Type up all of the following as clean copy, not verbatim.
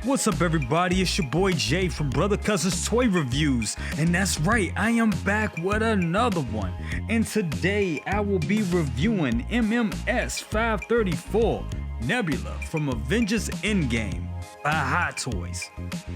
What's up, everybody? It's your boy Jay from Brother Cousin's Toy Reviews, and that's right, I am back with another one. And today I will be reviewing MMS 534 Nebula from Avengers Endgame by Hot Toys.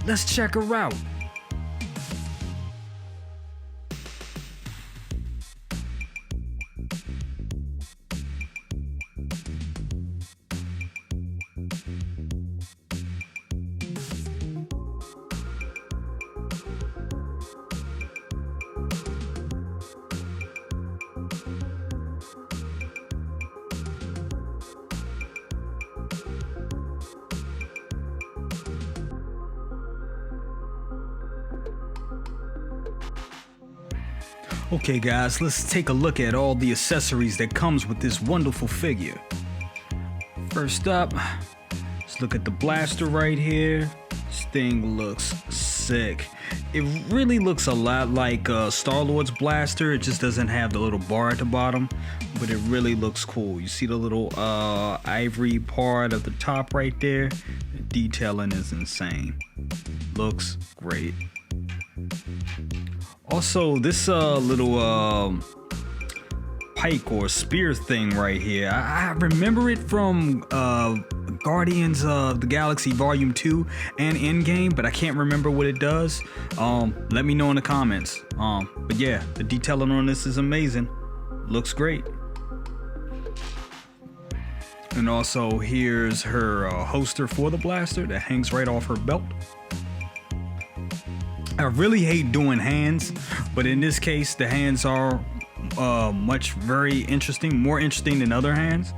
Let's check her out. Okay guys, let's take a look at all the accessories that comes with this wonderful figure. First up, let's look at the blaster right here. This thing looks sick. It really looks a lot like Star-Lord's blaster. It just doesn't have the little bar at the bottom, but it really looks cool. You see the little ivory part of the top right there? The detailing is insane. Looks great. Also, this little pike or spear thing right here, I remember it from Guardians of the Galaxy Volume 2 and Endgame, but I can't remember what it does. Let me know in the comments. But yeah, the detailing on this is amazing. Looks great. And also, here's her holster for the blaster that hangs right off her belt. I really hate doing hands, but in this case, the hands are very interesting, more interesting than other hands.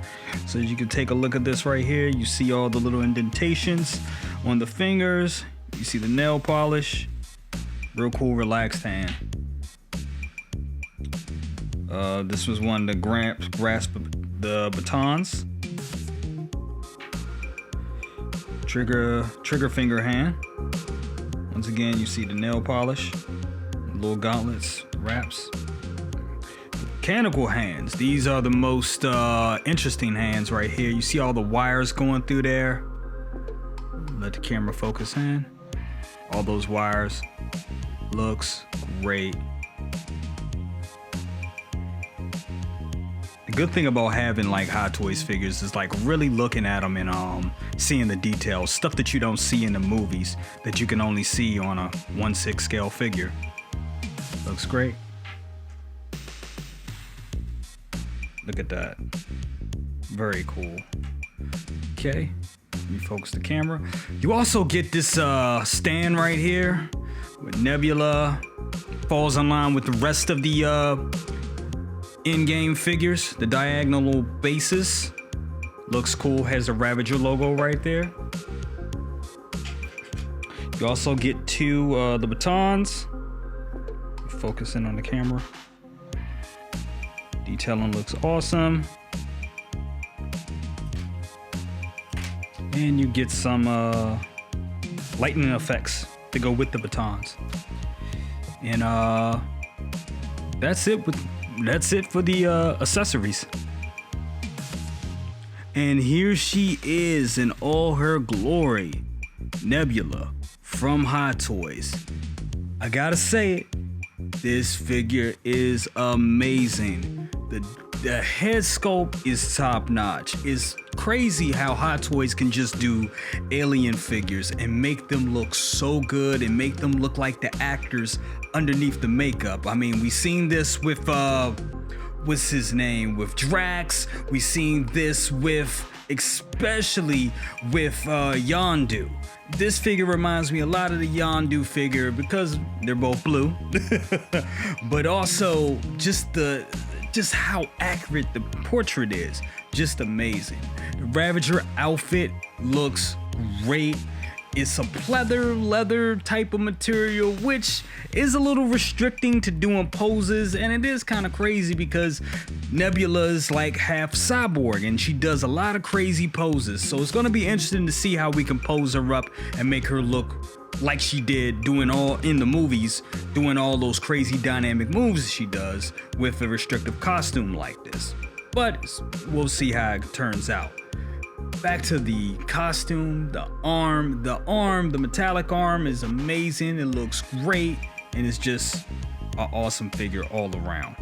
So you can take a look at this right here. You see all the little indentations on the fingers. You see the nail polish. Real cool, relaxed hand. This was one to grasp the batons. Trigger finger hand. Once again, you see the nail polish, little gauntlets, wraps. Mechanical hands. These are the most interesting hands right here. You see all the wires going through there. Let the camera focus in. All those wires. Looks great. The good thing about having like Hot Toys figures is like really looking at them and seeing the details, stuff that you don't see in the movies that you can only see on a 1/6 scale figure. Looks great. Look at that. Very cool. Okay, refocus the camera. You also get this stand right here with Nebula. Falls in line with the rest of the in-game figures, the diagonal bases. Looks cool, has a Ravager logo right there. You also get the batons. Focus in on the camera. Detailing looks awesome. And you get some lightning effects to go with the batons. And that's it for the accessories. And here she is in all her glory, Nebula from Hot Toys. I gotta say it, this figure is amazing. The head sculpt is top notch. It's crazy how Hot Toys can just do alien figures and make them look so good and make them look like the actors underneath the makeup. I mean, we seen this with what's his name, with Drax. We seen this especially with Yondu. This figure reminds me a lot of the Yondu figure because they're both blue, but also just how accurate the portrait is. Just amazing. The Ravager outfit looks great. It's a pleather leather type of material, which is a little restricting to doing poses, and it is kind of crazy because Nebula is like half cyborg and she does a lot of crazy poses. So it's going to be interesting to see how we can pose her up and make her look like she did doing all in the movies, doing all those crazy dynamic moves she does with a restrictive costume like this. But we'll see how it turns out. back to the costume, the arm, the metallic arm is amazing. It looks great, and it's just an awesome figure all around.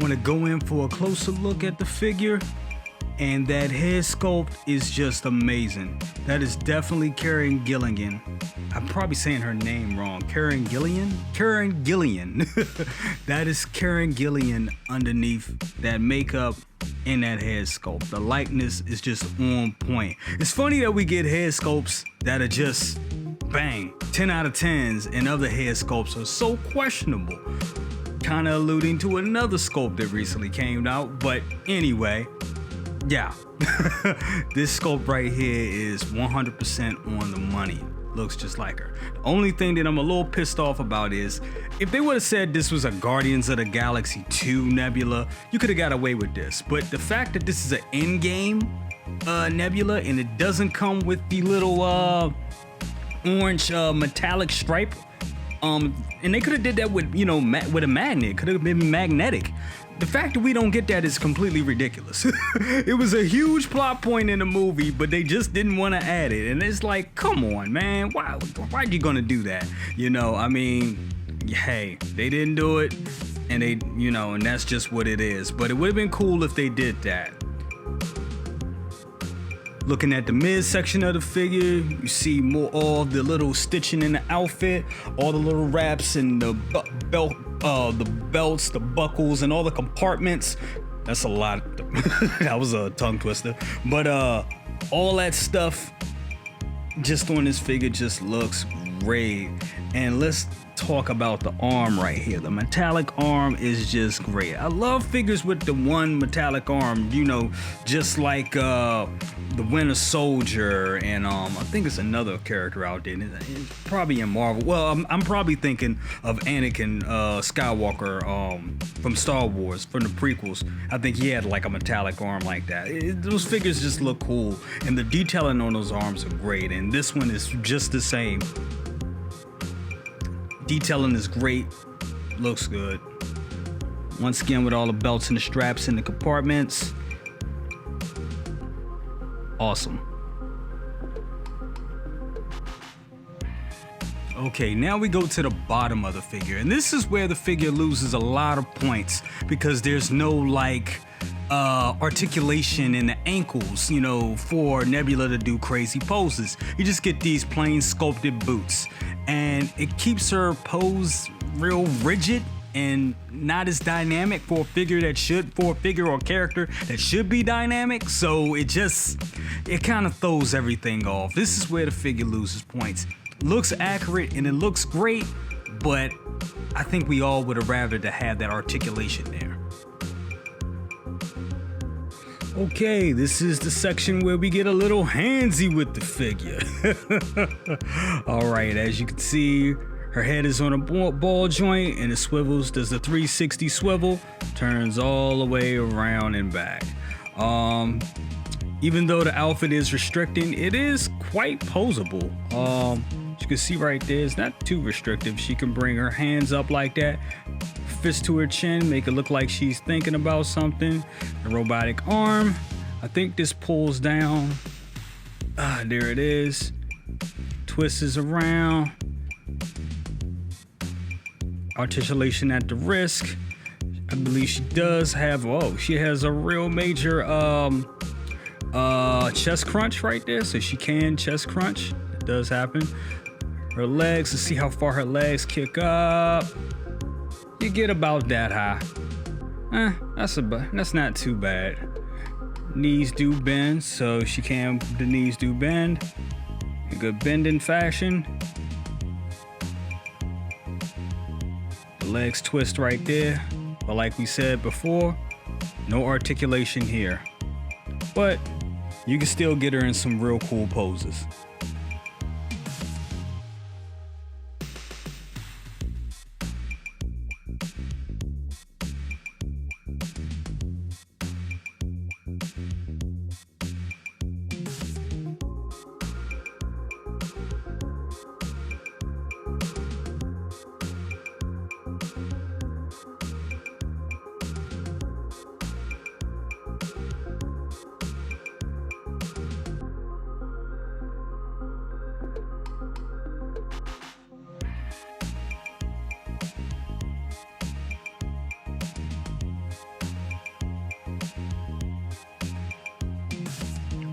Want to go in for a closer look at the figure, and that head sculpt is just amazing. That is definitely Karen Gilligan. I'm probably saying her name wrong. Karen Gillian? Karen Gillian. That is Karen Gillian underneath that makeup and that head sculpt. The likeness is just on point. It's funny that we get head sculpts that are just bang, 10 out of 10s, and other head sculpts are so questionable. Kind of alluding to another sculpt that recently came out, but anyway, yeah. This sculpt right here is 100% on the money. Looks just like her. The only thing that I'm a little pissed off about is if they would have said this was a Guardians of the Galaxy 2 Nebula, you could have got away with this. But the fact that this is an Endgame Nebula and it doesn't come with the little orange metallic stripe, and they could have did that with, you know, with a magnet. Could have been magnetic. The fact that we don't get that is completely ridiculous. It was a huge plot point in the movie, but they just didn't want to add it. And it's like, come on, man. Why are you gonna do that? You know, I mean, hey, they didn't do it, and they, you know, and that's just what it is. But it would have been cool if they did that. Looking at the midsection of the figure, you see more all the little stitching in the outfit, all the little wraps and the belt, the belts, the buckles, and all the compartments. That's a lot. That was a tongue twister. But all that stuff just on this figure just looks great. And let's talk about the arm right here. The metallic arm is just great. I love figures with the one metallic arm, you know, just like the Winter Soldier, and I think it's another character out there. It's probably in Marvel. Well, I'm probably thinking of Anakin Skywalker from Star Wars, from the prequels. I think he had like a metallic arm like that. Those figures just look cool, and the detailing on those arms are great, and this one is just the same. Detailing is great, looks good. Once again, with all the belts and the straps in the compartments, awesome. Okay, now we go to the bottom of the figure, and this is where the figure loses a lot of points because there's no like articulation in the ankles, you know, for Nebula to do crazy poses. You just get these plain sculpted boots, and it keeps her pose real rigid and not as dynamic for a figure or character that should be dynamic. So it kind of throws everything off. This is where the figure loses points. Looks accurate and it looks great, but I think we all would have rather to have that articulation there. Okay, this is the section where we get a little handsy with the figure. All right, as you can see, her head is on a ball joint and it swivels, does the 360 swivel, turns all the way around and back. Even though the outfit is restricting, it is quite posable. You can see right there, it's not too restrictive. She can bring her hands up like that, fist to her chin, make it look like she's thinking about something. The robotic arm, I think this pulls down. There it is. Twists around. Articulation at the wrist. I believe she does have, she has a real major chest crunch right there, so she can chest crunch. It does happen. Her legs, let's see how far her legs kick up. You get about that high. That's not too bad. Knees do bend, so the knees do bend. A good bending fashion. The legs twist right there. But like we said before, no articulation here. But you can still get her in some real cool poses.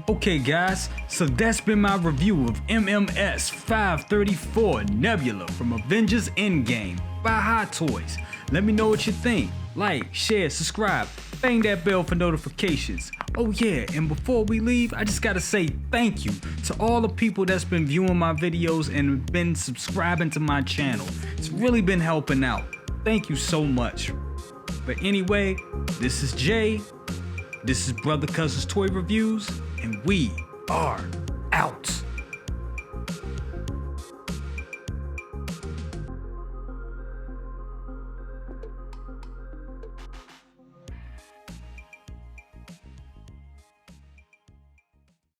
Okay guys, so that's been my review of MMS 534 Nebula from Avengers Endgame by Hot Toys. Let me know what you think. Like, share, subscribe, bang that bell for notifications. Oh yeah, and before we leave, I just gotta say thank you to all the people that's been viewing my videos and been subscribing to my channel. It's really been helping out. Thank you so much. But anyway, this is Jay. This is Brother Cousins Toy Reviews, and we are out.